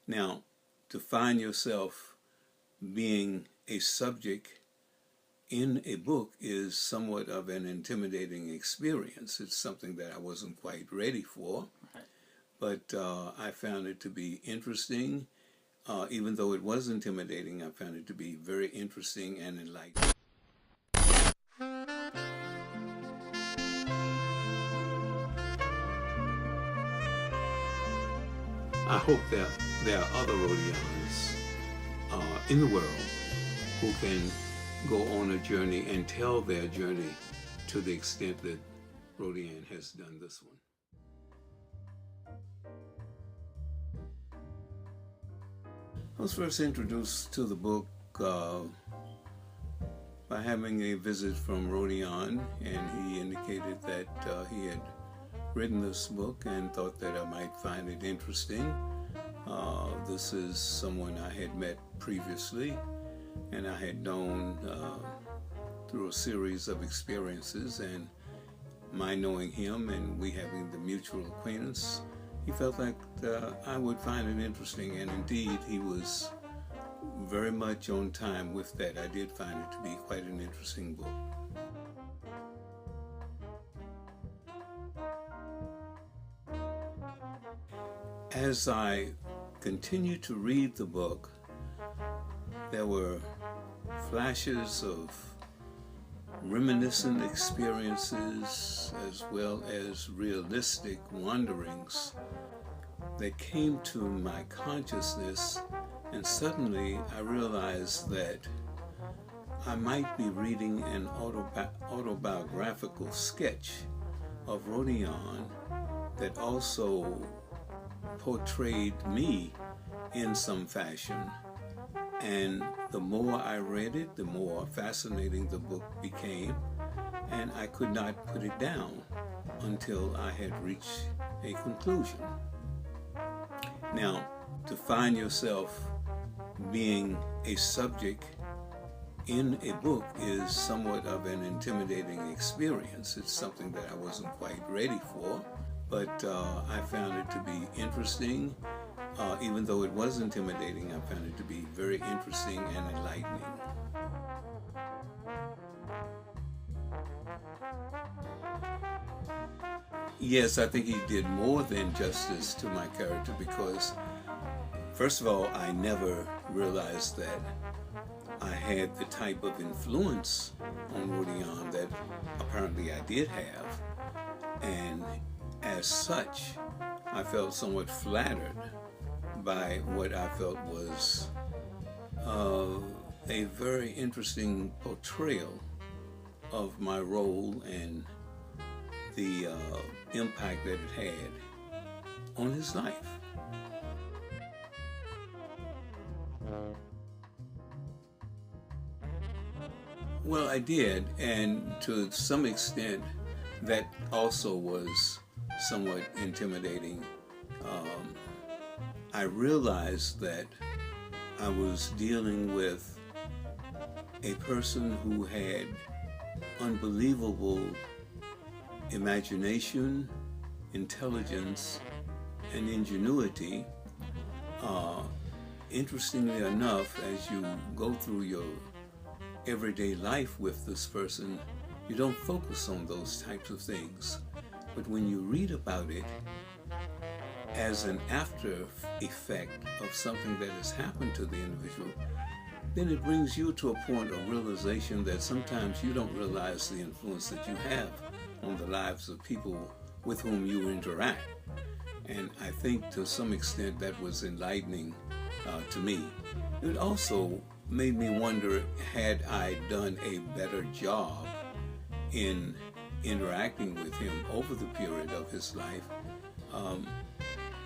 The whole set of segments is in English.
Now, to find yourself being a subject in a book is somewhat of an intimidating experience. It's something that I wasn't quite ready for, but I found it to be interesting. Even though it was intimidating, I found it to be very interesting and enlightening. I hope that there are other Rodions in the world who can go on a journey and tell their journey to the extent that Rodion has done this one. I was first introduced to the book by having a visit from Rodion, and he indicated that he had written this book and thought that I might find it interesting. This is someone I had met previously, and I had known through a series of experiences, and my knowing him and we having the mutual acquaintance, he felt like I would find it interesting, and indeed he was very much on time with that. I did find it to be quite an interesting book. As I continued to read the book, there were flashes of reminiscent experiences as well as realistic wanderings that came to my consciousness, and suddenly I realized that I might be reading an autobiographical sketch of Rodion that also portrayed me in some fashion. And the more I read it, the more fascinating the book became, and I could not put it down until I had reached a conclusion. Now, to find yourself being a subject in a book is somewhat of an intimidating experience. It's something that I wasn't quite ready for, but I found it to be interesting. Even though it was intimidating, I found it to be very interesting and enlightening. Yes, I think he did more than justice to my character because, first of all, I never realized that I had the type of influence on Rodion that apparently I did have. And as such, I felt somewhat flattered by what I felt was a very interesting portrayal of my role and the impact that it had on his life. Well, I did, and to some extent that also was somewhat intimidating. I realized that I was dealing with a person who had unbelievable imagination, intelligence, and ingenuity. Interestingly enough, as you go through your everyday life with this person, you don't focus on those types of things. But when you read about it as an after effect of something that has happened to the individual, then it brings you to a point of realization that sometimes you don't realize the influence that you have on the lives of people with whom you interact. And I think to some extent that was enlightening to me. It also made me wonder, had I done a better job in interacting with him over the period of his life,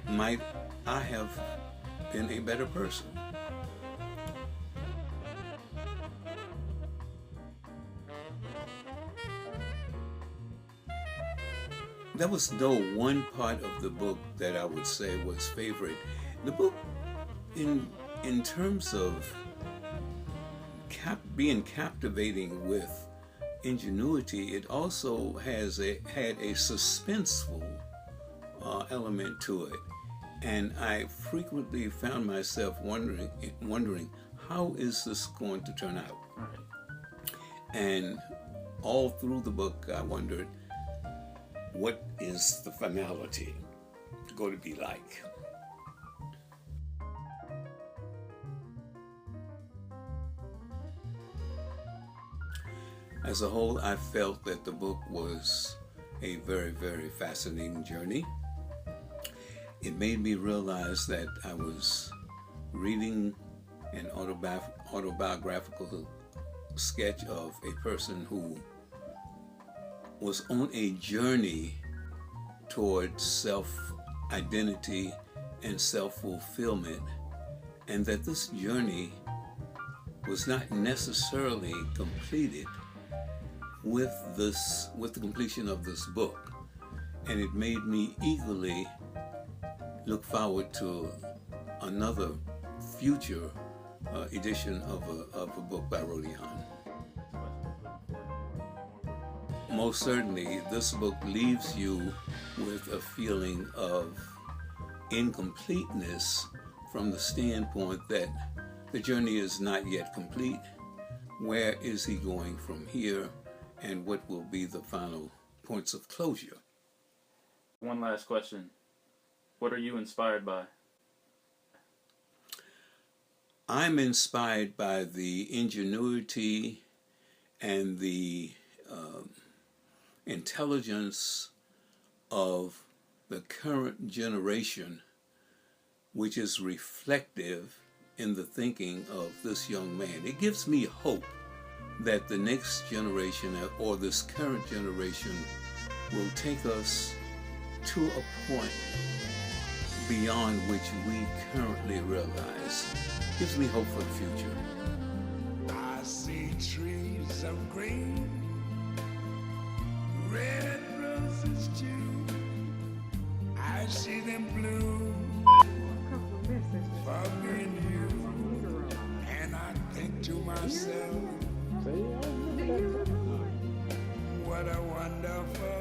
might I have been a better person? There was no one part of the book that I would say was favorite. The book, in terms of being captivating with ingenuity, it also had a suspenseful element to it. And I frequently found myself wondering, how is this going to turn out? And all through the book, I wondered, what is the finality going to be like? As a whole, I felt that the book was a very, very fascinating journey. It made me realize that I was reading an autobiographical sketch of a person who was on a journey towards self-identity and self-fulfillment, and that this journey was not necessarily completed with the completion of this book. And it made me eagerly look forward to another future edition of a book by Rodion. Most certainly, this book leaves you with a feeling of incompleteness from the standpoint that the journey is not yet complete. Where is he going from here, and what will be the final points of closure? One last question. What are you inspired by? I'm inspired by the ingenuity and the intelligence of the current generation, which is reflective in the thinking of this young man. It gives me hope that the next generation, or this current generation, will take us to a point beyond which we currently realize. Gives me hope for the future. I see trees of green, red roses too. I see them bloom for me and you. And I think to myself, what a wonderful